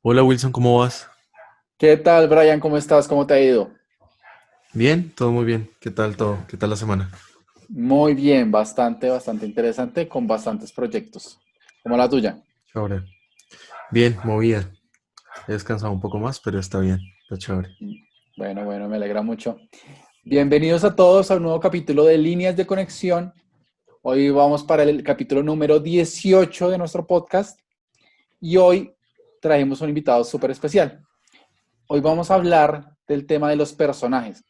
Hola Wilson, ¿cómo vas? ¿Qué tal, Brian? ¿Cómo estás? ¿Cómo te ha ido? Bien, todo muy bien. ¿Qué tal todo? ¿Qué tal la semana? Muy bien, bastante interesante, con bastantes proyectos, como la tuya. Chévere. Bien, movida. He descansado un poco más, pero está bien. Está chévere. Bueno, me alegra mucho. Bienvenidos a todos a un nuevo capítulo de Líneas de Conexión. Hoy vamos para el capítulo número 18 de nuestro podcast y hoy trajimos un invitado súper especial. Hoy vamos a hablar del tema de los personajes.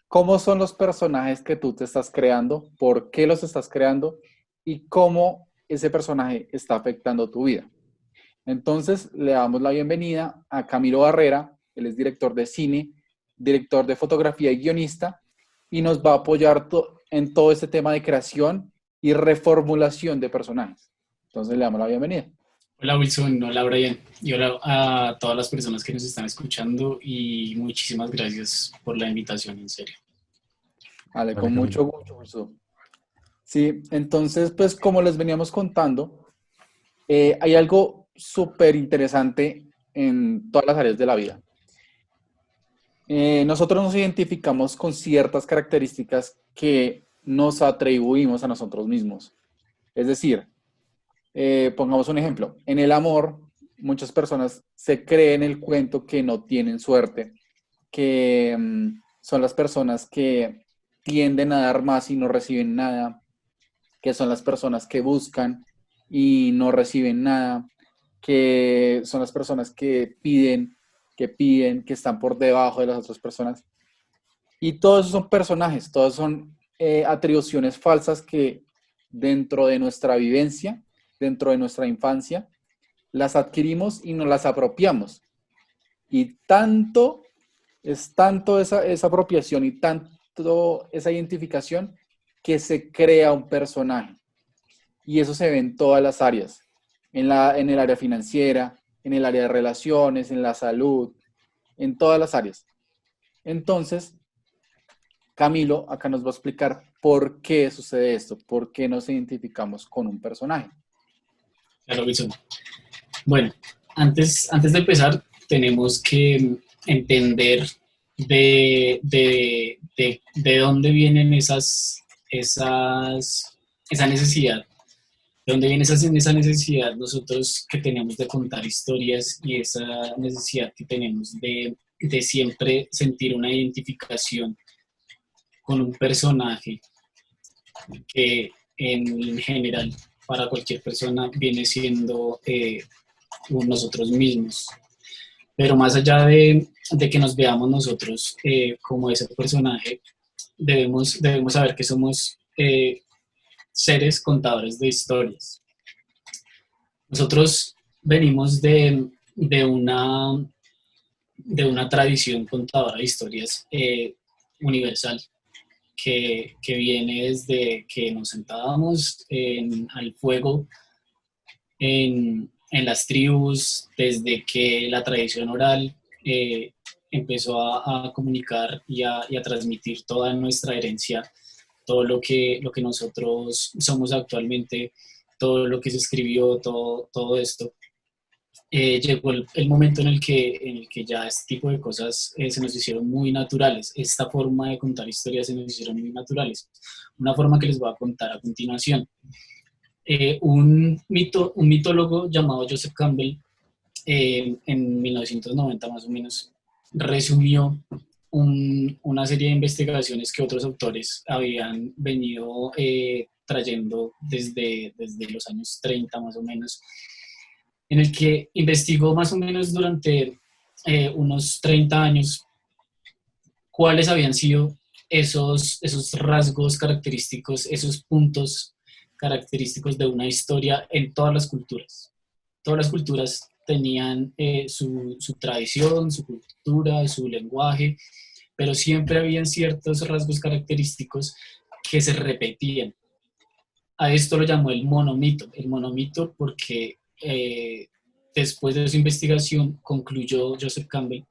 ¿Cómo son los personajes que tú te estás creando? ¿Por qué los estás creando? ¿Y cómo ese personaje está afectando tu vida? Entonces, le damos la bienvenida a Camilo Barrera. Él es director de cine, director de fotografía y guionista, y nos va a apoyar en todo este tema de creación y reformulación de personajes. Entonces, le damos la bienvenida. Hola Wilson, hola Brian y hola a todas las personas que nos están escuchando y muchísimas gracias por la invitación, en serio. Vale, Vale, con Camilo. mucho gusto. Sí, entonces, pues como les veníamos contando, hay algo súper interesante en todas las áreas de la vida. Nosotros nos identificamos con ciertas características que nos atribuimos a nosotros mismos. Es decir, pongamos un ejemplo. En el amor, muchas personas se creen el cuento que no tienen suerte, que son las personas que tienden a dar más y no reciben nada, que son las personas que buscan y no reciben nada, que son las personas que están por debajo de las otras personas. Y todos esos son personajes, todos son atribuciones falsas que dentro de nuestra vivencia, dentro de nuestra infancia, las adquirimos y nos las apropiamos. Y es tanto esa apropiación y tanto esa identificación que se crea un personaje. Y eso se ve en todas las áreas, en el área financiera, en el área de relaciones, en la salud, en todas las áreas. Entonces, Camilo acá nos va a explicar por qué sucede esto, por qué nos identificamos con un personaje. Claro, Wilson. Bueno, antes de empezar, tenemos que entender de dónde vienen esa necesidad. ¿De dónde viene esa necesidad nosotros que tenemos de contar historias y esa necesidad que tenemos de siempre sentir una identificación con un personaje que en general para cualquier persona viene siendo nosotros mismos? Pero más allá de que nos veamos nosotros como ese personaje, debemos saber que somos seres contadores de historias. Nosotros venimos de una tradición contadora de historias universal que viene desde que nos sentábamos al fuego en las tribus, desde que la tradición oral empezó a comunicar y a transmitir toda nuestra herencia, todo lo que nosotros somos actualmente, todo lo que se escribió, todo esto. Llegó el momento en el que ya este tipo de cosas se nos hicieron muy naturales. Esta forma de contar historias se nos hicieron muy naturales. Una forma que les voy a contar a continuación. Un mitólogo llamado Joseph Campbell, en 1990 más o menos, resumió una serie de investigaciones que otros autores habían venido trayendo desde los años 30 más o menos, en el que investigó más o menos durante unos 30 años cuáles habían sido esos rasgos característicos, esos puntos característicos de una historia en todas las culturas. Todas las culturas tenían su tradición, su cultura, su lenguaje, pero siempre habían ciertos rasgos característicos que se repetían. A esto lo llamó el monomito porque después de su investigación concluyó Joseph Campbell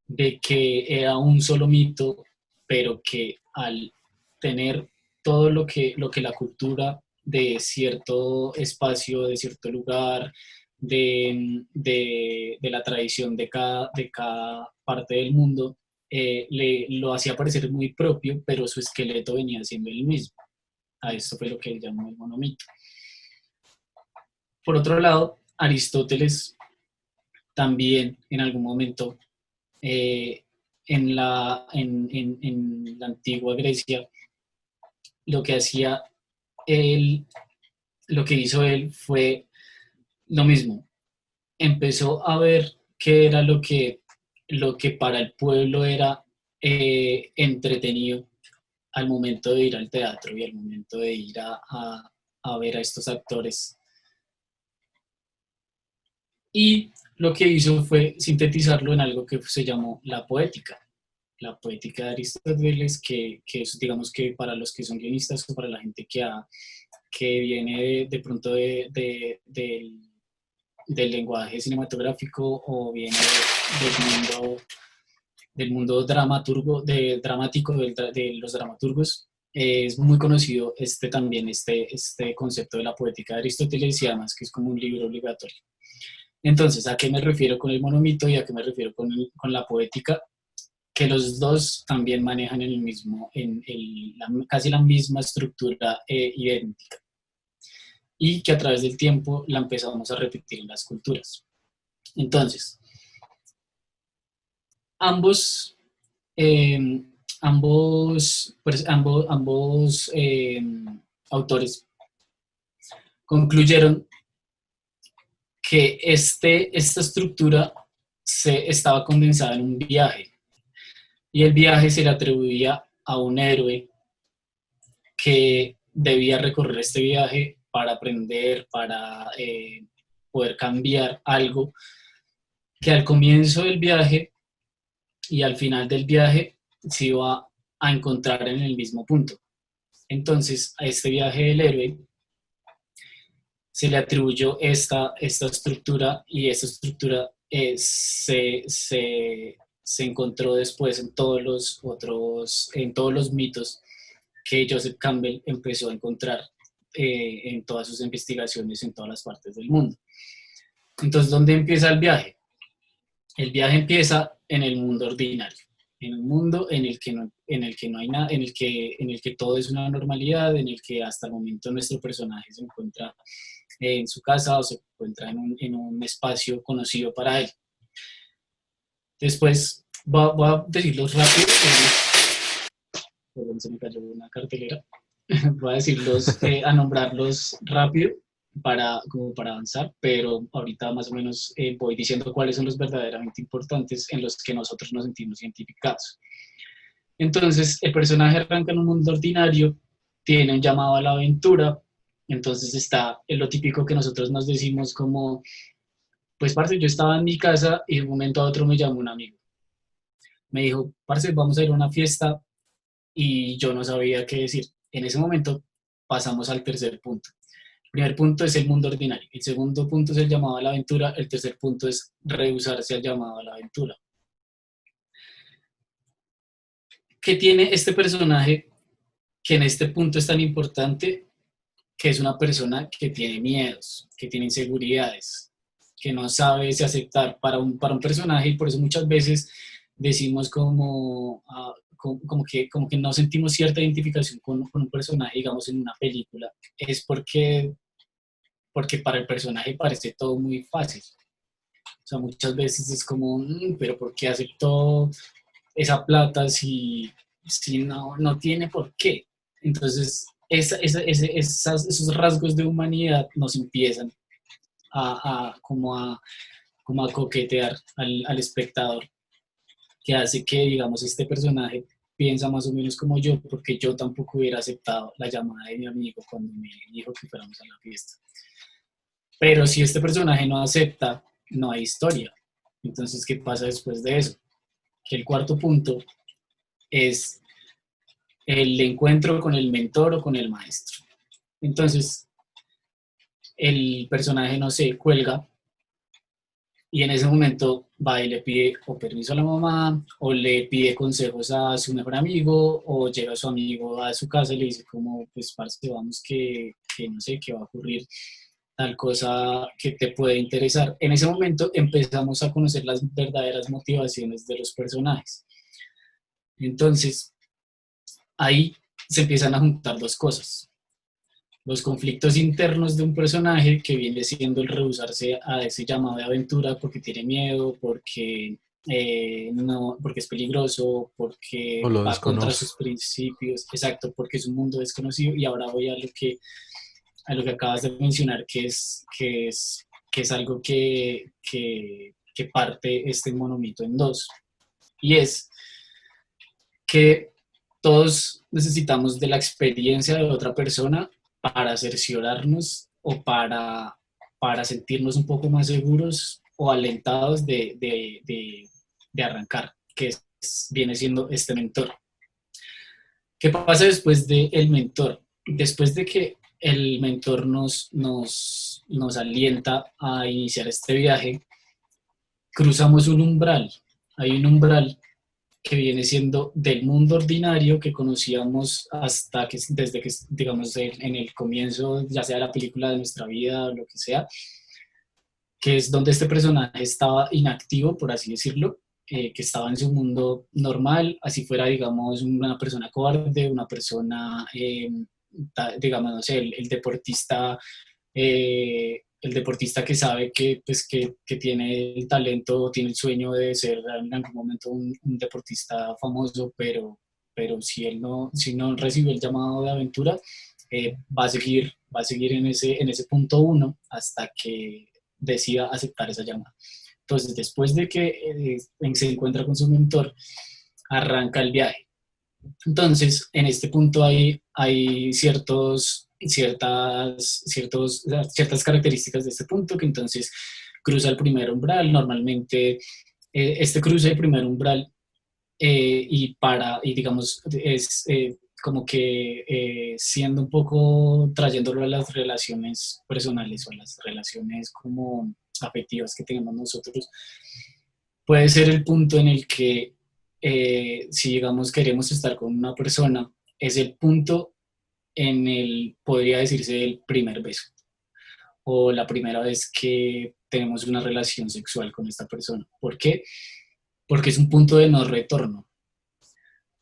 de que era un solo mito, pero que al tener todo lo que la cultura de cierto espacio, de cierto lugar, de la tradición de cada parte del mundo, lo hacía parecer muy propio, pero su esqueleto venía siendo el mismo. A esto fue lo que él llamó el monomito. Por otro lado, Aristóteles también en algún momento en la antigua Grecia, lo que hacía él, lo que hizo él fue lo mismo. Empezó a ver qué era lo que para el pueblo era entretenido al momento de ir al teatro y al momento de ir a ver a estos actores. Y lo que hizo fue sintetizarlo en algo que se llamó la poética de Aristóteles, que es, digamos que para los que son guionistas o para la gente que viene de pronto del lenguaje cinematográfico o viene del mundo dramático de los dramaturgos, es muy conocido también este concepto de la poética de Aristóteles, y además que es como un libro obligatorio. Entonces, ¿a qué me refiero con el monomito y a qué me refiero con la poética? Que los dos también manejan casi la misma estructura idéntica, y que a través del tiempo la empezamos a repetir en las culturas. Entonces, ambos autores concluyeron que esta estructura estaba condensada en un viaje, y el viaje se le atribuía a un héroe que debía recorrer este viaje para aprender, para poder cambiar algo, que al comienzo del viaje y al final del viaje se iba a encontrar en el mismo punto. Entonces, a este viaje del héroe se le atribuyó esta estructura, y esta estructura se encontró después en todos los mitos que Joseph Campbell empezó a encontrar en todas sus investigaciones en todas las partes del mundo. Entonces, ¿dónde empieza el viaje? El viaje empieza en el mundo ordinario, en un mundo en el que no hay nada, en el que todo es una normalidad, en el que hasta el momento nuestro personaje se encuentra en su casa o se encuentra en un espacio conocido para él. Después voy a decirlos rápido. Perdón, se me cayó una cartelera. Voy a nombrarlos rápido como para avanzar, pero ahorita más o menos voy diciendo cuáles son los verdaderamente importantes en los que nosotros nos sentimos identificados. Entonces, el personaje arranca en un mundo ordinario, tiene un llamado a la aventura. Entonces está lo típico que nosotros nos decimos como, pues parce, yo estaba en mi casa y de un momento a otro me llamó un amigo. Me dijo, parce, vamos a ir a una fiesta, y yo no sabía qué decir. En ese momento pasamos al tercer punto. El primer punto es el mundo ordinario. El segundo punto es el llamado a la aventura. El tercer punto es rehusarse al llamado a la aventura. ¿Qué tiene este personaje que en este punto es tan importante? Que es una persona que tiene miedos, que tiene inseguridades, que no sabe si aceptar para un personaje, y por eso muchas veces decimos como que no sentimos cierta identificación con un personaje, digamos, en una película, es porque para el personaje parece todo muy fácil. O sea, muchas veces es como, pero ¿por qué aceptó esa plata si no tiene por qué? Entonces, esos rasgos de humanidad nos empiezan como a coquetear al espectador, que hace que, digamos, este personaje piensa más o menos como yo, porque yo tampoco hubiera aceptado la llamada de mi amigo cuando me dijo que fuéramos a la fiesta. Pero si este personaje no acepta, no hay historia. Entonces, ¿qué pasa después de eso? Que el cuarto punto es el encuentro con el mentor o con el maestro. Entonces, el personaje, no sé, cuelga, y en ese momento va y le pide o permiso a la mamá, o le pide consejos a su mejor amigo, o llega a su amigo a su casa y le dice como, pues parce, vamos que no sé qué va a ocurrir, tal cosa que te puede interesar. En ese momento empezamos a conocer las verdaderas motivaciones de los personajes. Entonces, ahí se empiezan a juntar dos cosas. Los conflictos internos de un personaje que viene siendo el rehusarse a ese llamado de aventura porque tiene miedo, no, porque es peligroso, O porque lo va contra desconoce. sus principios, exacto, porque es un mundo desconocido. Y ahora voy a lo que acabas de mencionar, que es algo que parte este monomito en dos. Y es que todos necesitamos de la experiencia de otra persona para cerciorarnos o para sentirnos un poco más seguros o alentados de arrancar, que viene siendo este mentor. ¿Qué pasa después del mentor? Después de que el mentor nos alienta a iniciar este viaje, cruzamos un umbral. Hay un umbral que viene siendo del mundo ordinario que conocíamos hasta que, desde que, digamos, en el comienzo, ya sea la película de nuestra vida o lo que sea, que es donde este personaje estaba inactivo, por así decirlo, que estaba en su mundo normal, así fuera, digamos, una persona cobarde, una persona, digamos, no sé, el deportista que sabe que, pues, que tiene el talento, tiene el sueño de ser en algún momento un deportista famoso, pero si no recibe el llamado de aventura, va a seguir en ese punto uno hasta que decida aceptar esa llamada. Entonces, después de que se encuentra con su mentor, arranca el viaje. Entonces, en este punto hay ciertas características de este punto que entonces cruza el primer umbral. Normalmente, este cruza el primer umbral y digamos, es como que siendo un poco, trayéndolo a las relaciones personales o a las relaciones como afectivas que tenemos nosotros, puede ser el punto en el que si digamos queremos estar con una persona, es el punto en el, podría decirse, el primer beso o la primera vez que tenemos una relación sexual con esta persona. ¿Por qué? Porque es un punto de no retorno.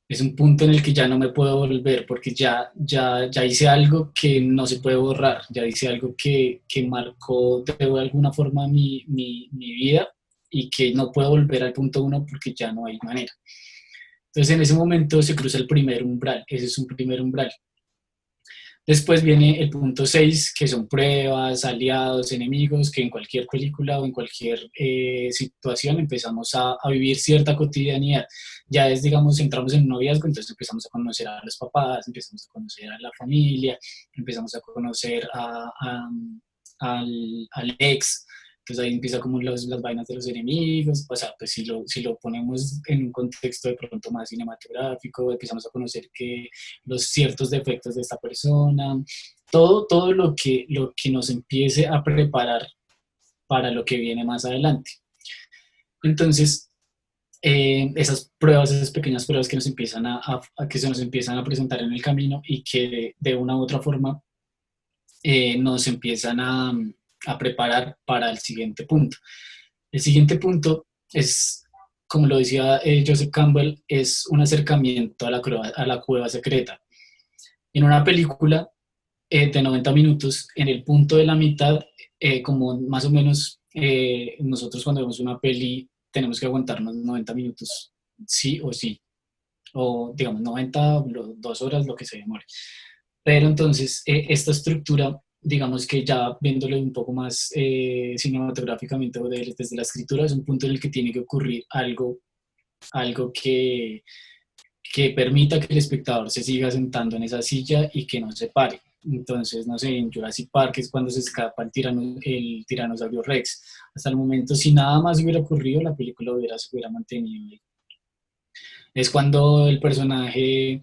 Es un punto en el que ya no me puedo volver porque ya hice algo que no se puede borrar, ya hice algo que marcó de alguna forma mi vida y que no puedo volver al punto uno porque ya no hay manera. Entonces en ese momento se cruza el primer umbral, ese es un primer umbral. Después viene el punto 6, que son pruebas, aliados, enemigos, que en cualquier película o en cualquier situación empezamos a vivir cierta cotidianidad. Ya es, digamos, entramos en un noviazgo, entonces empezamos a conocer a los papás, empezamos a conocer a la familia, empezamos a conocer al ex. Entonces ahí empieza como las vainas de los enemigos, o sea, pues si lo ponemos en un contexto de pronto más cinematográfico, empezamos a conocer que los ciertos defectos de esta persona, todo lo que nos empiece a preparar para lo que viene más adelante. Entonces, esas pruebas, esas pequeñas pruebas que nos empiezan que se nos empiezan a presentar en el camino y que de una u otra forma nos empiezan a preparar para el siguiente punto. El siguiente punto es, como lo decía Joseph Campbell, es un acercamiento a la cueva secreta. En una película de 90 minutos, en el punto de la mitad, como más o menos nosotros cuando vemos una peli tenemos que aguantarnos 90 minutos, sí o sí, o digamos 90, 2 horas, lo que se demore. Pero entonces, esta estructura, digamos que ya viéndolo un poco más cinematográficamente o desde la escritura, es un punto en el que tiene que ocurrir algo que permita que el espectador se siga sentando en esa silla y que no se pare. Entonces, no sé, en Jurassic Park es cuando se escapa el tiranosaurio Rex. Hasta el momento, si nada más hubiera ocurrido, la película se hubiera mantenido. Es cuando el personaje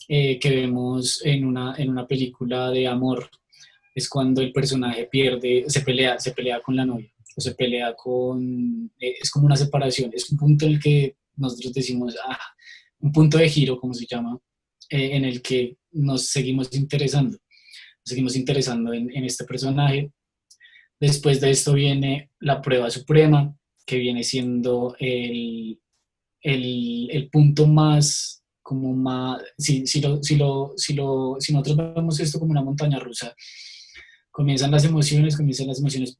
que vemos en una película de amor, es cuando el personaje se pelea con la novia, o se pelea es como una separación, es un punto en el que nosotros decimos, un punto de giro, como se llama, en el que nos seguimos interesando en este personaje, Después de esto viene la prueba suprema, que viene siendo el punto más, como más, si nosotros vemos esto como una montaña rusa, comienzan las emociones,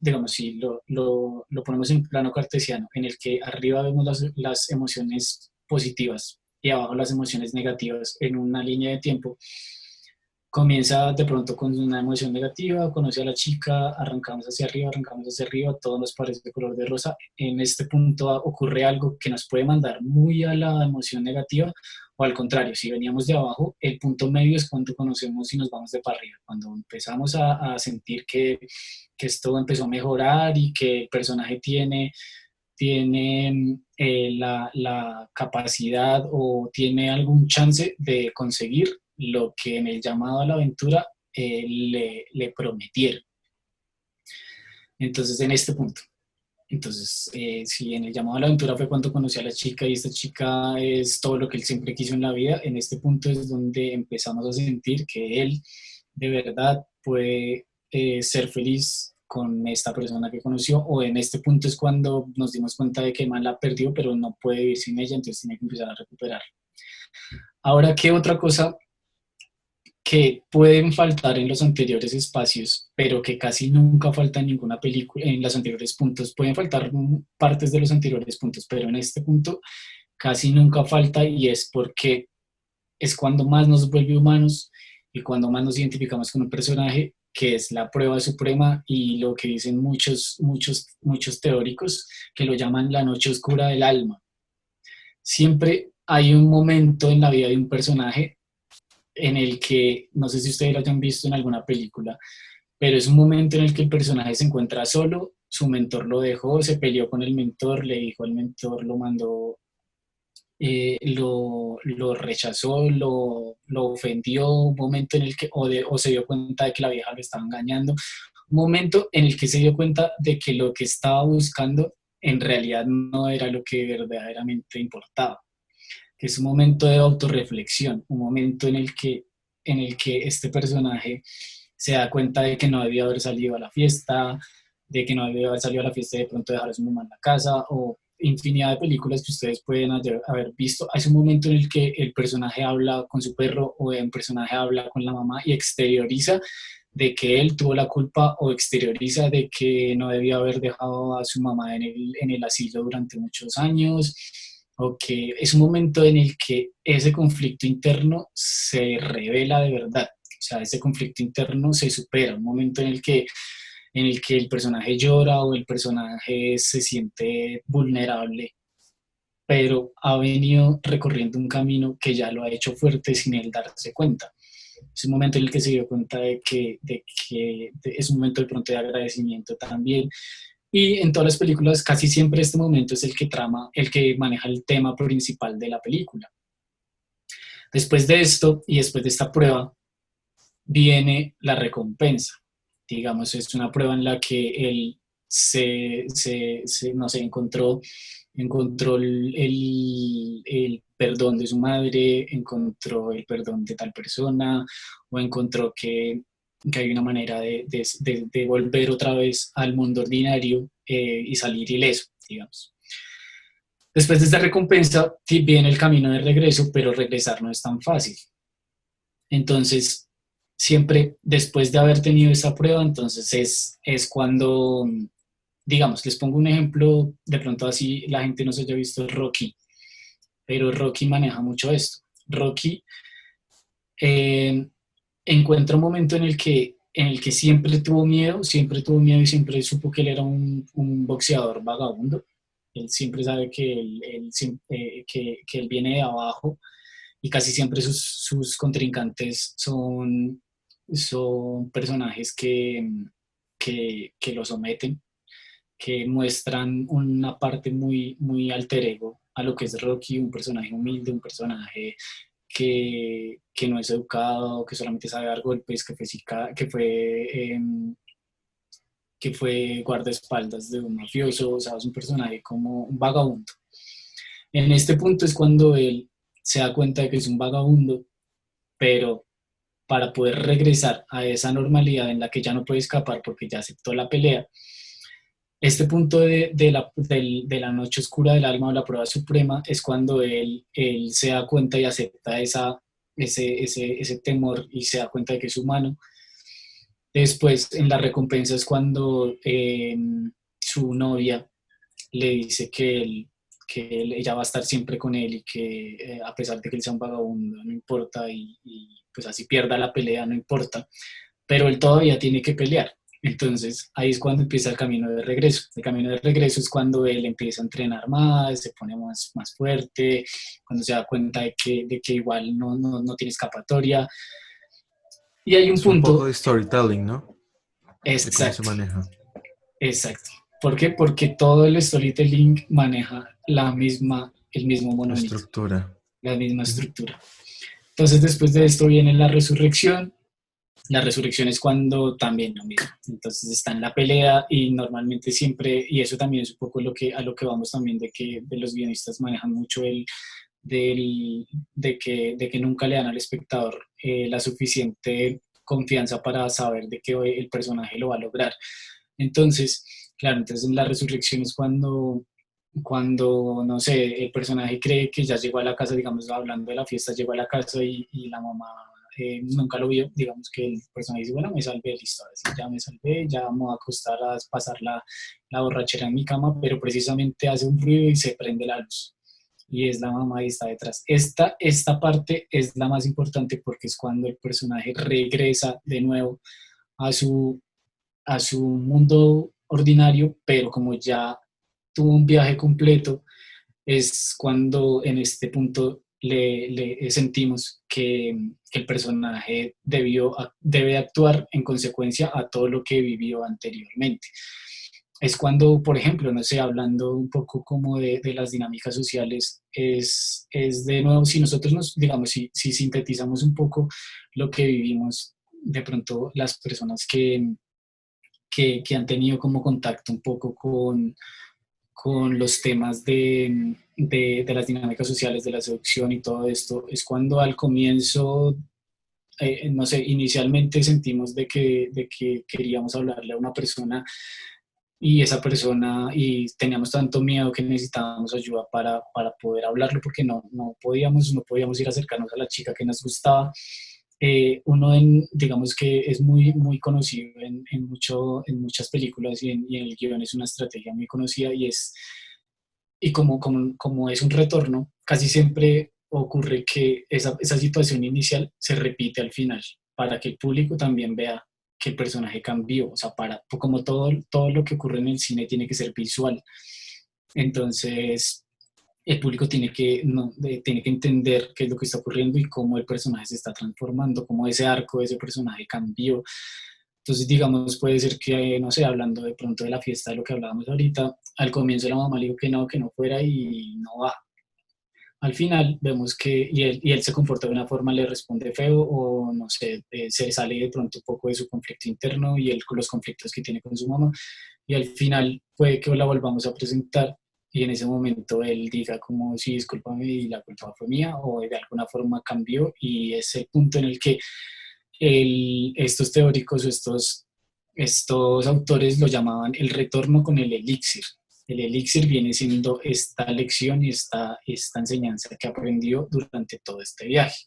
digamos, si lo ponemos en un plano cartesiano, en el que arriba vemos las emociones positivas y abajo las emociones negativas en una línea de tiempo. Comienza de pronto con una emoción negativa, conoce a la chica, arrancamos hacia arriba, todo nos parece de color de rosa. En este punto ocurre algo que nos puede mandar muy a la emoción negativa, o al contrario, si veníamos de abajo, el punto medio es cuando conocemos y nos vamos de para arriba, cuando empezamos a sentir que esto empezó a mejorar y que el personaje tiene la capacidad o tiene algún chance de conseguir lo que en el llamado a la aventura le prometieron. Entonces, en este punto. Entonces, si en el llamado a la aventura fue cuando conocí a la chica y esta chica es todo lo que él siempre quiso en la vida, en este punto es donde empezamos a sentir que él de verdad puede ser feliz con esta persona que conoció, o en este punto es cuando nos dimos cuenta de que el man la perdió, pero no puede vivir sin ella, entonces tiene que empezar a recuperar. Ahora, ¿qué otra cosa que pueden faltar en los anteriores espacios, pero que casi nunca falta en ninguna película, en los anteriores puntos? Pueden faltar partes de los anteriores puntos, pero en este punto casi nunca falta, y es porque es cuando más nos vuelve humanos y cuando más nos identificamos con un personaje, que es la prueba suprema, y lo que dicen muchos teóricos, que lo llaman la noche oscura del alma. Siempre hay un momento en la vida de un personaje en el que, no sé si ustedes lo hayan visto en alguna película, pero es un momento en el que el personaje se encuentra solo, su mentor lo dejó, se peleó con el mentor, le dijo al mentor, lo mandó, lo rechazó, lo ofendió, un momento en el que o se dio cuenta de que la vieja lo estaba engañando, un momento en el que se dio cuenta de que lo que estaba buscando en realidad no era lo que verdaderamente importaba, que es un momento de autorreflexión, un momento en el que este personaje se da cuenta de que no debía haber salido a la fiesta, de que no debía haber salido a la fiesta y de pronto dejar a su mamá en la casa, o infinidad de películas que ustedes pueden haber visto. Hay un momento en el que el personaje habla con su perro, o el personaje habla con la mamá y exterioriza de que él tuvo la culpa, o exterioriza de que no debía haber dejado a su mamá en el asilo durante muchos años, o que es un momento en el que ese conflicto interno se revela de verdad. O sea, ese conflicto interno se supera, un momento en el que el personaje llora o el personaje se siente vulnerable, pero ha venido recorriendo un camino que ya lo ha hecho fuerte sin él darse cuenta. Es un momento en el que se dio cuenta de que es un momento de pronto de agradecimiento también. Y en todas las películas casi siempre este momento es el que maneja el tema principal de la película. Después de esto y después de esta prueba viene la recompensa. Digamos, es una prueba en la que él no sé, encontró el perdón de su madre, encontró el perdón de tal persona, o encontró que hay una manera de volver otra vez al mundo ordinario, y salir ileso, digamos. Después de esta recompensa viene el camino de regreso, pero regresar no es tan fácil. Entonces, siempre después de haber tenido esa prueba, entonces es cuando, digamos, les pongo un ejemplo, de pronto así la gente no se haya visto Rocky, pero Rocky maneja mucho esto. Rocky eh, encuentra un momento en el que siempre tuvo miedo y siempre supo que él era un boxeador vagabundo. Él siempre sabe que él viene de abajo, y casi siempre sus contrincantes son personajes que lo someten, que muestran una parte muy, muy alter ego a lo que es Rocky, un personaje humilde, un personaje que no es educado, que solamente sabe dar golpes, que fue guardaespaldas de un mafioso. O sea, es un personaje como un vagabundo. En este punto es cuando él se da cuenta de que es un vagabundo, pero para poder regresar a esa normalidad en la que ya no puede escapar porque ya aceptó la pelea. Este punto de la noche oscura del alma o la prueba suprema es cuando él se da cuenta y acepta ese temor y se da cuenta de que es humano. Después, en la recompensa es cuando su novia le dice ella va a estar siempre con él y que a pesar de que él sea un vagabundo, no importa y pues así pierda la pelea, no importa, pero él todavía tiene que pelear. Entonces ahí es cuando empieza el camino de regreso. El camino de regreso es cuando él empieza a entrenar más, se pone más fuerte, cuando se da cuenta de que igual no tiene escapatoria. Y hay un Es un poco punto, de storytelling, ¿no? De cómo se exacto, maneja. exacto. ¿Por qué? Porque todo el storytelling maneja el mismo La monomito, estructura. la misma Ujú. estructura. Entonces después de esto viene la resurrección. La resurrección es cuando también lo mismo. Entonces está en la pelea y normalmente siempre, y eso también es un poco a lo que vamos también de los guionistas manejan mucho de que nunca le dan al espectador la suficiente confianza para saber de que el personaje lo va a lograr. Entonces, claro, entonces en la resurrección es cuando, no sé, el personaje cree que ya llegó a la casa, digamos, hablando de la fiesta, llegó a la casa y la mamá nunca lo vio, digamos que el personaje dice, bueno, me salvé, listo, ahora sí, ya me salvé, ya me voy a acostar a pasar la borrachera en mi cama, pero precisamente hace un ruido y se prende la luz. Y es la mamá y está detrás. Esta parte es la más importante porque es cuando el personaje regresa de nuevo a su mundo ordinario, pero como ya tuvo un viaje completo, es cuando en este punto le sentimos que el personaje debe actuar en consecuencia a todo lo que vivió anteriormente. Es cuando, por ejemplo, no sé, hablando un poco como de las dinámicas sociales, es de nuevo, si nosotros digamos, si sintetizamos un poco lo que vivimos, de pronto las personas que han tenido como contacto un poco con los temas de las dinámicas sociales, de la seducción y todo esto, es cuando al comienzo, no sé, inicialmente sentimos de que queríamos hablarle a una persona y esa persona, y teníamos tanto miedo que necesitábamos ayuda para poder hablarlo porque no podíamos ir a acercarnos a la chica que nos gustaba. Digamos que es muy, muy conocido en muchas películas y en el guión es una estrategia muy conocida y como es un retorno, casi siempre ocurre que esa situación inicial se repite al final, para que el público también vea que el personaje cambió, o sea, como todo lo que ocurre en el cine tiene que ser visual. Entonces, el público tiene que entender qué es lo que está ocurriendo y cómo el personaje se está transformando, cómo ese arco de ese personaje cambió. Entonces, digamos, puede ser que, no sé, hablando de pronto de la fiesta, de lo que hablábamos ahorita, al comienzo la mamá le dijo que no fuera y no va. Al final vemos y él se comporta de una forma, le responde feo o no sé, se sale de pronto un poco de su conflicto interno y él con los conflictos que tiene con su mamá y al final puede que la volvamos a presentar y en ese momento él diga como sí, discúlpame y la culpa fue mía o de alguna forma cambió y es el punto en el que estos teóricos o estos autores lo llamaban el retorno con el elixir. El elixir viene siendo esta lección y esta enseñanza que aprendió durante todo este viaje.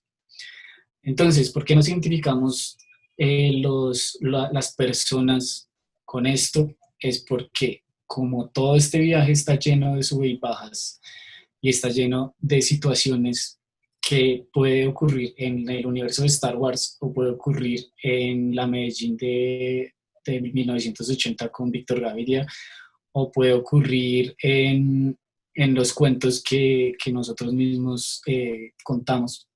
Entonces, ¿por qué nos identificamos las personas con esto? Es porque como todo este viaje está lleno de sub y bajas y está lleno de situaciones que puede ocurrir en el universo de Star Wars o puede ocurrir en la Medellín de 1980 con Víctor Gaviria o puede ocurrir en los cuentos que nosotros mismos contamos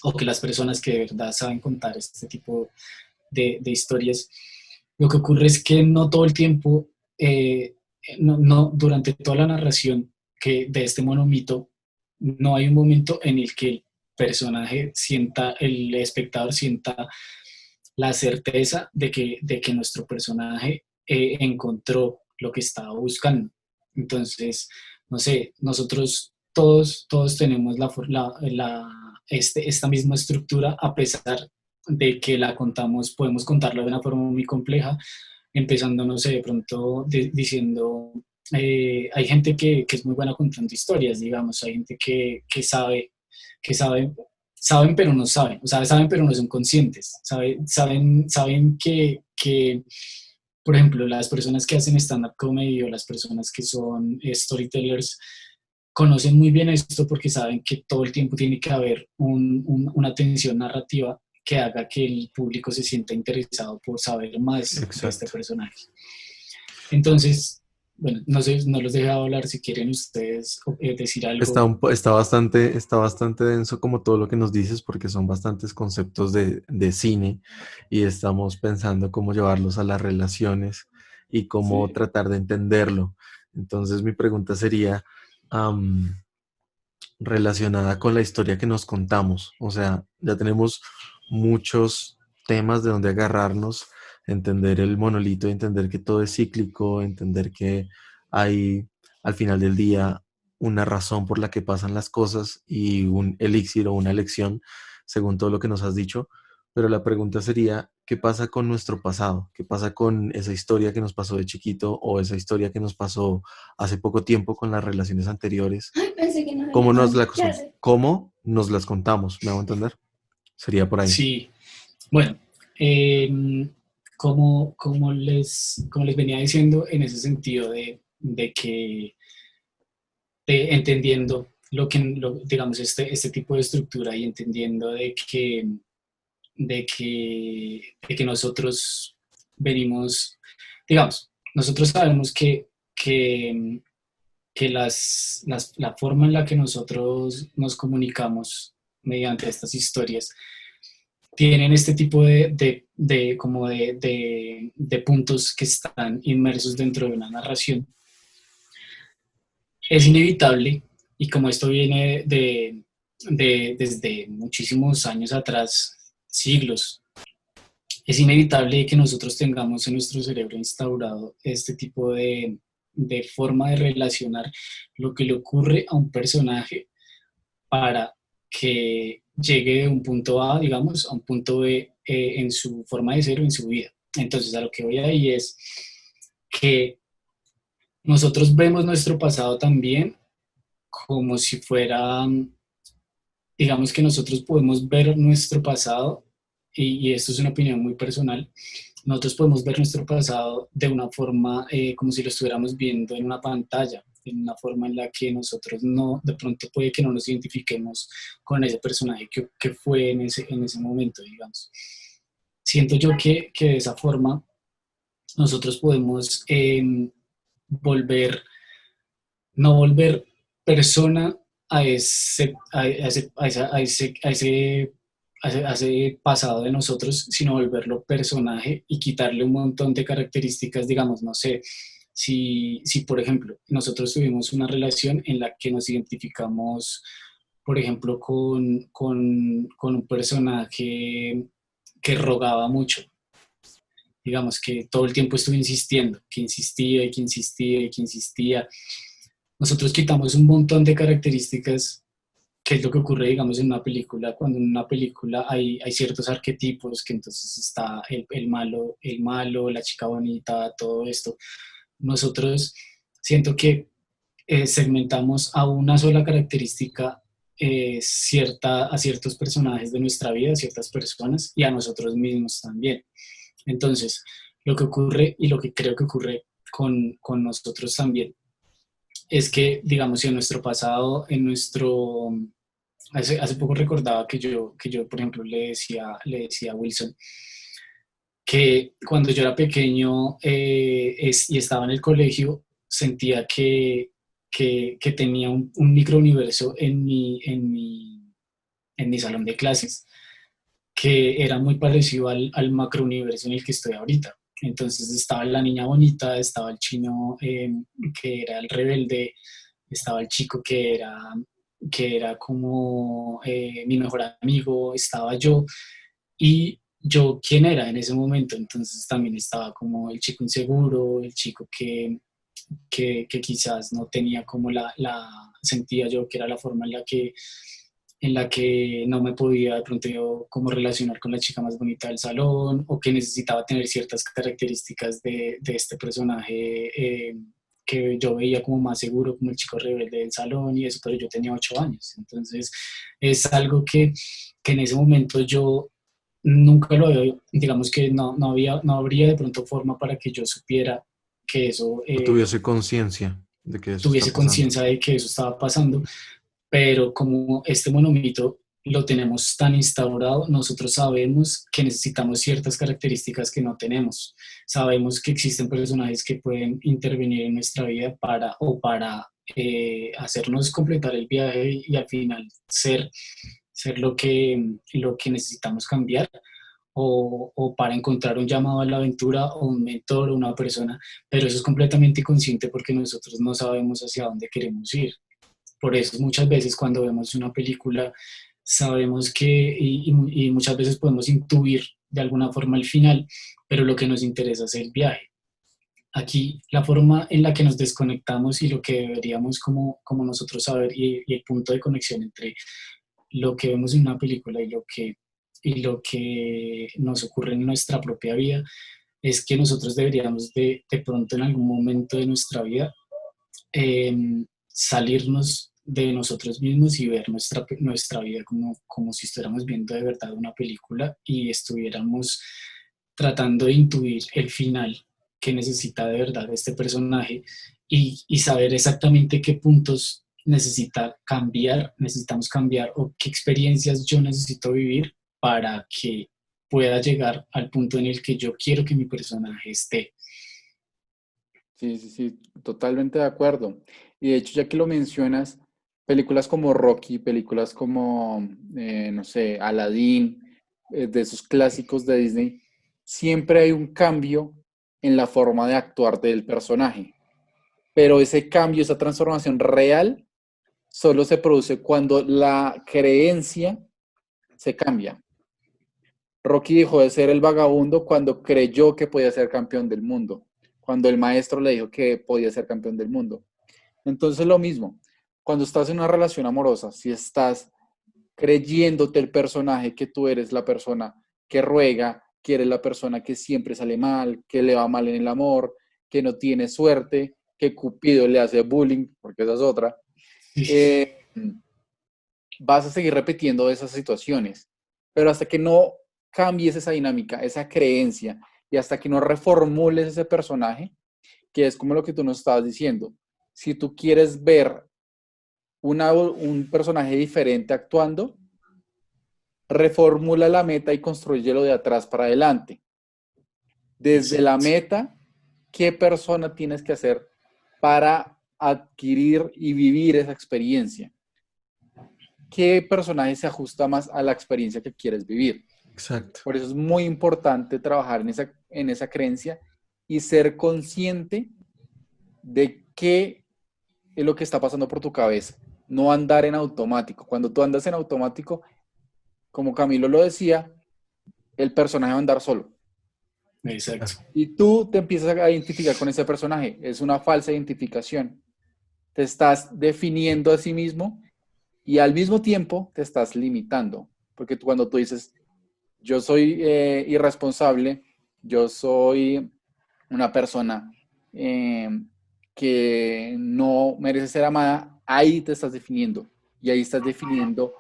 o que las personas que de verdad saben contar este tipo de historias. Lo que ocurre es que no todo el tiempo, durante toda la narración de este monomito, no hay un momento en el que el personaje sienta, el espectador sienta la certeza de que nuestro personaje encontró lo que estaba buscando. Entonces, no sé, nosotros todos tenemos esta misma estructura a pesar de que la contamos, podemos contarlo de una forma muy compleja, empezando, no sé, de pronto diciendo, hay gente que es muy buena contando historias, digamos, hay gente que sabe, saben pero no saben, o sea, saben pero no son conscientes, saben que, por ejemplo, las personas que hacen stand-up comedy o las personas que son storytellers, conocen muy bien esto porque saben que todo el tiempo tiene que haber una tensión narrativa que haga que el público se sienta interesado por saber más de este Exacto. personaje. Entonces, bueno, no sé, no los he dejado hablar, si quieren ustedes decir algo. Está bastante denso como todo lo que nos dices porque son bastantes conceptos de cine y estamos pensando cómo llevarlos a las relaciones y cómo Sí. tratar de entenderlo. Entonces mi pregunta sería am, relacionada con la historia que nos contamos. O sea, ya tenemos muchos temas de donde agarrarnos, entender el monolito, entender que todo es cíclico, entender que hay al final del día una razón por la que pasan las cosas y un elixir o una lección, según todo lo que nos has dicho. Pero la pregunta sería, ¿qué pasa con nuestro pasado? ¿Qué pasa con esa historia que nos pasó de chiquito o esa historia que nos pasó hace poco tiempo con las relaciones anteriores? Ay, pensé que no ¿Cómo había. nos, la, Ya sé. cómo nos las contamos? ¿Me hago entender? Sería por ahí. Sí, bueno, eh, como les venía diciendo, en ese sentido de que entendiendo digamos, este tipo de estructura y entendiendo de que nosotros venimos, digamos, nosotros sabemos que la forma en la que nosotros nos comunicamos mediante estas historias tienen este tipo como de puntos que están inmersos dentro de una narración. Es inevitable, y como esto viene desde muchísimos años atrás, siglos, es inevitable que nosotros tengamos en nuestro cerebro instaurado este tipo de forma de relacionar lo que le ocurre a un personaje para que llegue de un punto A, digamos, a un punto B en su forma de ser o en su vida. Entonces, a lo que voy ahí es que nosotros vemos nuestro pasado también como si fuera, digamos que nosotros podemos ver nuestro pasado, y esto es una opinión muy personal, nosotros podemos ver nuestro pasado de una forma como si lo estuviéramos viendo en una pantalla, en una forma en la que nosotros no, de pronto puede que no nos identifiquemos con ese personaje que fue en ese momento, digamos. Siento yo que de esa forma nosotros podemos volver, no volver persona a ese pasado de nosotros, sino volverlo personaje y quitarle un montón de características, digamos, no sé, si por ejemplo nosotros tuvimos una relación en la que nos identificamos, por ejemplo, con un personaje que rogaba mucho, digamos, que todo el tiempo estuvo insistiendo, que insistía y que insistía y que insistía. Nosotros quitamos un montón de características, que es lo que ocurre, digamos, en una película, cuando en una película hay ciertos arquetipos, que entonces está el malo, la chica bonita, todo esto. Nosotros siento que segmentamos a una sola característica a ciertos personajes de nuestra vida, a ciertas personas y a nosotros mismos también. Entonces, lo que ocurre y lo que creo que ocurre con nosotros también es que, digamos, en nuestro pasado, hace poco recordaba que yo, por ejemplo, le decía a Wilson que cuando yo era pequeño y estaba en el colegio, sentía que tenía un microuniverso en mi salón de clases que era muy parecido al macrouniverso en el que estoy ahorita. Entonces estaba la niña bonita, estaba el chino que era el rebelde, estaba el chico que era como mi mejor amigo, estaba yo, y yo quién era en ese momento. Entonces también estaba como el chico inseguro, el chico que quizás no tenía como sentía yo que era la forma en la que en la que no me podía de pronto yo como relacionar con la chica más bonita del salón, o que necesitaba tener ciertas características de este personaje que yo veía como más seguro, como el chico rebelde del salón y eso, pero yo tenía 8 años. Entonces es algo que en ese momento yo nunca lo había, digamos que no habría de pronto forma para que yo supiera que eso, No tuviese conciencia de que eso está tuviese pasando. conciencia de que eso estaba pasando, pero como este monomito lo tenemos tan instaurado, nosotros sabemos que necesitamos ciertas características que no tenemos. Sabemos que existen personajes que pueden intervenir en nuestra vida para hacernos completar el viaje y al final ser lo que necesitamos cambiar, o para encontrar un llamado a la aventura o un mentor o una persona, pero eso es completamente inconsciente porque nosotros no sabemos hacia dónde queremos ir. Por eso muchas veces cuando vemos una película sabemos y muchas veces podemos intuir de alguna forma el final, pero lo que nos interesa es el viaje. Aquí la forma en la que nos desconectamos y lo que deberíamos como nosotros saber, y el punto de conexión entre lo que vemos en una película y lo que nos ocurre en nuestra propia vida, es que nosotros deberíamos de pronto en algún momento de nuestra vida salirnos de nosotros mismos y ver nuestra vida como si estuviéramos viendo de verdad una película y estuviéramos tratando de intuir el final que necesita de verdad este personaje, y saber exactamente qué puntos necesitamos cambiar, o qué experiencias yo necesito vivir para que pueda llegar al punto en el que yo quiero que mi personaje esté. Sí, sí, sí, totalmente de acuerdo. Y de hecho, ya que lo mencionas, películas como Rocky, películas como, no sé, Aladdin, de esos clásicos de Disney, siempre hay un cambio en la forma de actuar del personaje. Pero ese cambio, esa transformación real, solo se produce cuando la creencia se cambia. Rocky dejó de ser el vagabundo cuando creyó que podía ser campeón del mundo, cuando el maestro le dijo que podía ser campeón del mundo. Entonces lo mismo, cuando estás en una relación amorosa, si estás creyéndote el personaje que tú eres la persona que ruega, que eres la persona que siempre sale mal, que le va mal en el amor, que no tiene suerte, que Cupido le hace bullying, porque esa es otra, eh, vas a seguir repitiendo esas situaciones. Pero hasta que no cambies esa dinámica, esa creencia, y hasta que no reformules ese personaje, que es como lo que tú nos estabas diciendo, si tú quieres ver un personaje diferente actuando, reformula la meta y construyelo de atrás para adelante. Desde la Exacto. meta, ¿qué persona tienes que hacer para adquirir y vivir esa experiencia? ¿Qué personaje se ajusta más a la experiencia que quieres vivir? Exacto. Por eso es muy importante trabajar en esa creencia y ser consciente de qué es lo que está pasando por tu cabeza. No andar en automático. Cuando tú andas en automático, como Camilo lo decía, el personaje va a andar solo. Exacto. Y tú te empiezas a identificar con ese personaje. Es una falsa identificación. Te estás definiendo a sí mismo y al mismo tiempo te estás limitando. Porque cuando tú dices, yo soy irresponsable, yo soy una persona eh, que no merece ser amada, ahí te estás definiendo. Y ahí estás definiendo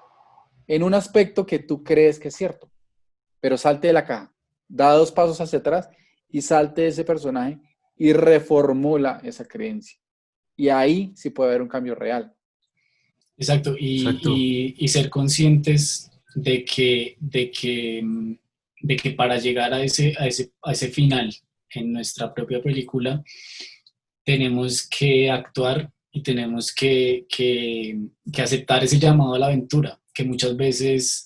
en un aspecto que tú crees que es cierto. Pero salte de la caja, da 2 pasos hacia atrás y salte de ese personaje y reformula esa creencia. Y ahí sí puede haber un cambio real. Exacto, Exacto. y ser conscientes de que para llegar a ese final en nuestra propia película, tenemos que actuar y tenemos que aceptar ese llamado a la aventura, que muchas veces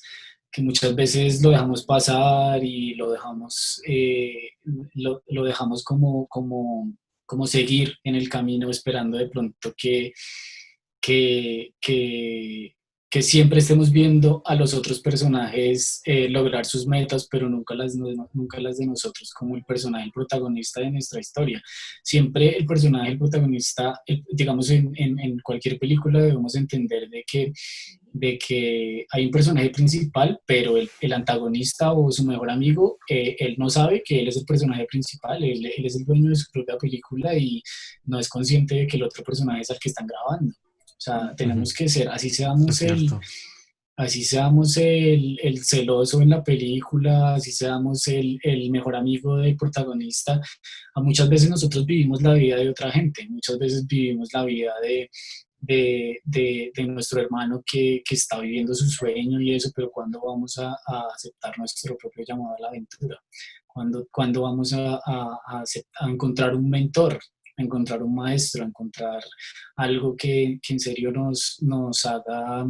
lo dejamos pasar y lo dejamos como seguir en el camino, esperando de pronto que, que que siempre estemos viendo a los otros personajes lograr sus metas, pero nunca las de nosotros como el personaje, el protagonista de nuestra historia. Siempre el personaje, el protagonista, digamos en cualquier película debemos entender de que hay un personaje principal, pero el antagonista o su mejor amigo, él no sabe que él es el personaje principal, él es el dueño de su propia película y no es consciente de que el otro personaje es al que están grabando. O sea, tenemos que ser, Es cierto. así seamos el celoso en la película, así seamos el mejor amigo del protagonista. Muchas veces nosotros vivimos la vida de otra gente, muchas veces vivimos la vida de nuestro hermano que está viviendo su sueño y eso, pero ¿cuándo vamos a aceptar nuestro propio llamado a la aventura? ¿Cuándo vamos a encontrar un mentor? A encontrar un maestro, a encontrar algo que en serio nos haga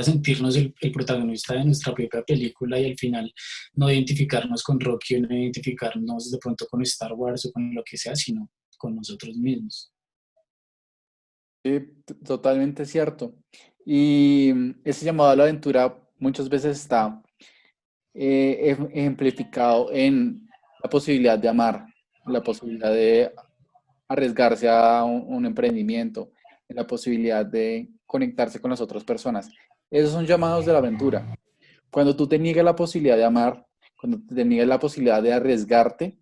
sentirnos el protagonista de nuestra propia película y al final no identificarnos con Rocky o no identificarnos de pronto con Star Wars o con lo que sea, sino con nosotros mismos. Sí, totalmente cierto. Y ese llamado a la aventura muchas veces está ejemplificado en la posibilidad de amar, la posibilidad de arriesgarse a un emprendimiento, en la posibilidad de conectarse con las otras personas. Esos son llamados de la aventura. Cuando tú te niegas la posibilidad de amar, cuando te niegas la posibilidad de arriesgarte,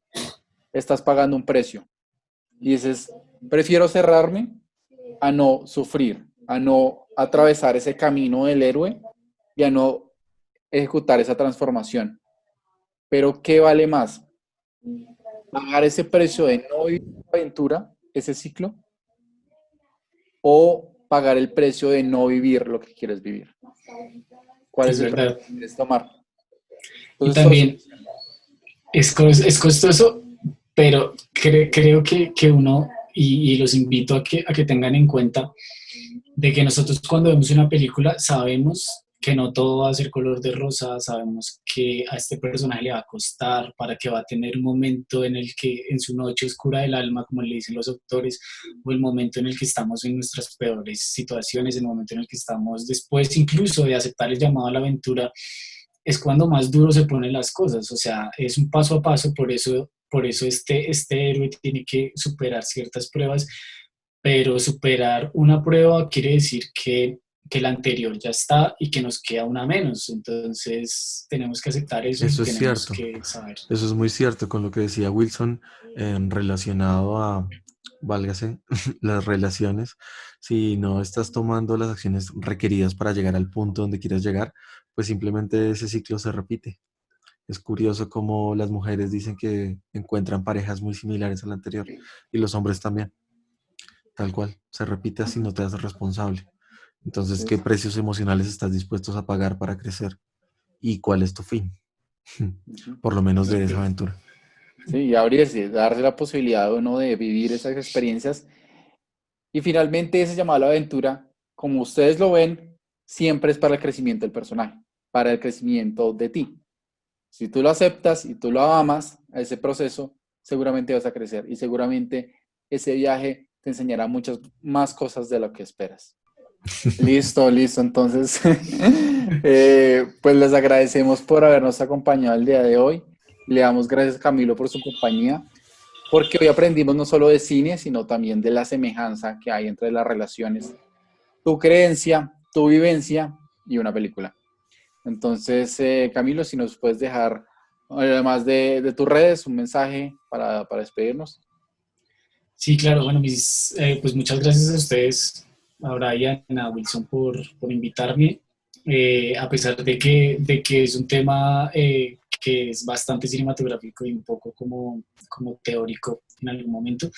estás pagando un precio. Y dices, prefiero cerrarme a no sufrir, a no atravesar ese camino del héroe y a no ejecutar esa transformación. Pero ¿qué vale más? ¿Pagar ese precio de no vivir la aventura, ese ciclo? ¿O pagar el precio de no vivir lo que quieres vivir? ¿Cuál es Es el precio verdad. que quieres tomar? Y Entonces, también es costoso, pero creo que uno, y los invito a que tengan en cuenta, de que nosotros cuando vemos una película sabemos que no todo va a ser color de rosa, sabemos que a este personaje le va a costar, para que va a tener un momento en el que en su noche oscura del alma, como le dicen los autores, o el momento en el que estamos en nuestras peores situaciones, el momento en el que estamos después incluso de aceptar el llamado a la aventura, es cuando más duro se ponen las cosas, o sea, es un paso a paso, por eso este héroe tiene que superar ciertas pruebas, pero superar una prueba quiere decir que la anterior ya está y que nos queda una menos. Entonces tenemos que aceptar eso y Eso es tenemos cierto. que saber. Eso es muy cierto con lo que decía Wilson relacionado a, válgase, las relaciones. Si no estás tomando las acciones requeridas para llegar al punto donde quieres llegar, pues simplemente ese ciclo se repite. Es curioso cómo las mujeres dicen que encuentran parejas muy similares a la anterior y los hombres también. Tal cual, se repite así, no te haces responsable. Entonces, ¿qué es- precios emocionales estás dispuestos a pagar para crecer? ¿Y cuál es tu fin? Por lo menos de esa aventura. sí, y abrirse, darse la posibilidad a uno de vivir esas experiencias. Y finalmente ese llamado a la aventura, como ustedes lo ven, siempre es para el crecimiento del personaje, para el crecimiento de ti. Si tú lo aceptas y tú lo amas a ese proceso, seguramente vas a crecer y seguramente ese viaje te enseñará muchas más cosas de lo que esperas. Listo, listo. Entonces, pues les agradecemos por habernos acompañado el día de hoy. Le damos gracias a Camilo por su compañía, porque hoy aprendimos no solo de cine, sino también de la semejanza que hay entre las relaciones, tu creencia, tu vivencia y una película. Entonces, Camilo, si nos puedes dejar, además de tus redes, un mensaje para despedirnos. Sí, claro, bueno, pues muchas gracias a ustedes, a Brian, a Wilson por invitarme, a pesar de que es un tema que es bastante cinematográfico y un poco como teórico en algún momento.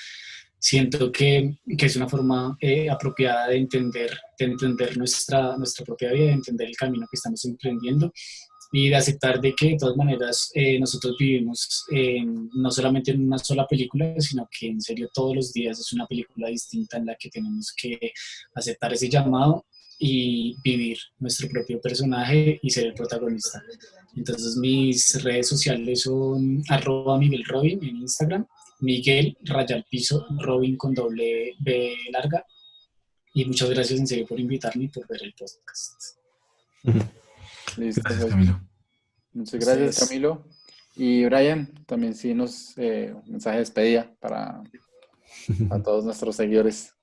Siento que es una forma apropiada de entender nuestra propia vida, de entender el camino que estamos emprendiendo y de aceptar de que de todas maneras nosotros vivimos no solamente en una sola película, sino que en serio todos los días es una película distinta en la que tenemos que aceptar ese llamado y vivir nuestro propio personaje y ser el protagonista. Entonces mis redes sociales son @MiguelRobin en Instagram, Miguel Rayal Piso Robin con doble B larga Y muchas gracias en serio por invitarme y por ver el podcast. Listo, Gracias, pues. Camilo. Muchas gracias, Ustedes. Camilo. Y Brian, también sí un mensaje de despedida para todos nuestros seguidores.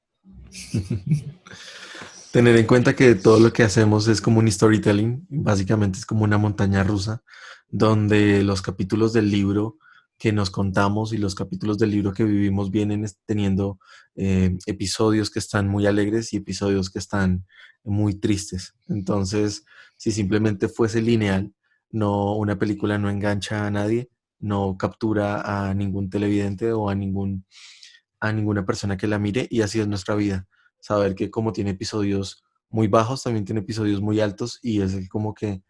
Tener en cuenta que todo lo que hacemos es como un storytelling, básicamente es como una montaña rusa, donde los capítulos del libro que nos contamos y los capítulos del libro que vivimos vienen teniendo episodios que están muy alegres y episodios que están muy tristes. Entonces, si simplemente fuese lineal, no, una película no engancha a nadie, no captura a ningún televidente o a ninguna persona que la mire, y así es nuestra vida. Saber que como tiene episodios muy bajos, también tiene episodios muy altos, y es como que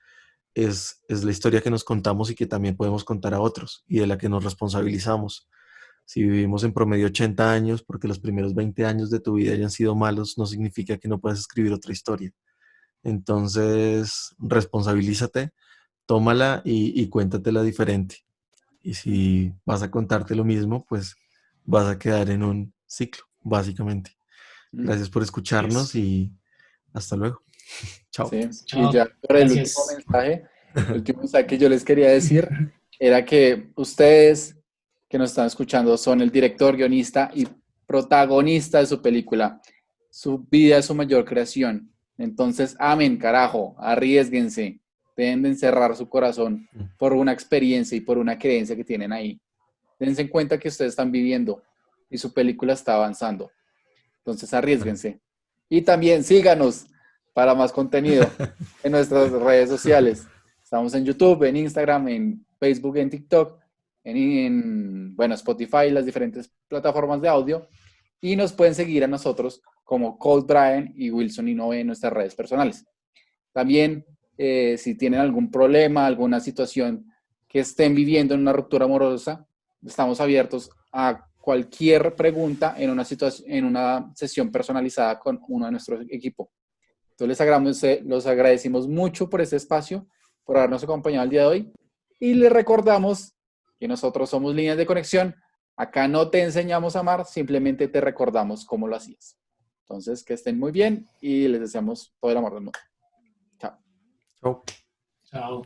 es la historia que nos contamos y que también podemos contar a otros y de la que nos responsabilizamos. Si vivimos en promedio 80 años, porque los primeros 20 años de tu vida hayan sido malos, no significa que no puedas escribir otra historia. Entonces, responsabilízate, tómala y cuéntatela diferente. Y si vas a contarte lo mismo, pues vas a quedar en un ciclo, básicamente. Mm, Gracias por escucharnos Yes. y hasta luego. Chao. sí, y Chao. ya por Gracias. el último mensaje que yo les quería decir era que ustedes que nos están escuchando son el director, guionista y protagonista de su película. Su vida es su mayor creación. Entonces, amen, carajo, arriésguense, deben de encerrar su corazón por una experiencia y por una creencia que tienen ahí. Dense en cuenta que ustedes están viviendo y su película está avanzando. Entonces, arriésguense. Y también síganos para más contenido en nuestras redes sociales. Estamos en YouTube, en Instagram, en Facebook, en TikTok, bueno, Spotify, las diferentes plataformas de audio. Y nos pueden seguir a nosotros como Cold Brian y Wilson Inove en nuestras redes personales. También, si tienen algún problema, alguna situación que estén viviendo en una ruptura amorosa, estamos abiertos a cualquier pregunta en una sesión personalizada con uno de nuestro equipo. Entonces, los agradecimos mucho por este espacio, por habernos acompañado el día de hoy. Y les recordamos que nosotros somos Líneas de Conexión. Acá no te enseñamos a amar, simplemente te recordamos cómo lo hacías. Entonces, que estén muy bien y les deseamos todo el amor del mundo. Chao. Chao. Chao.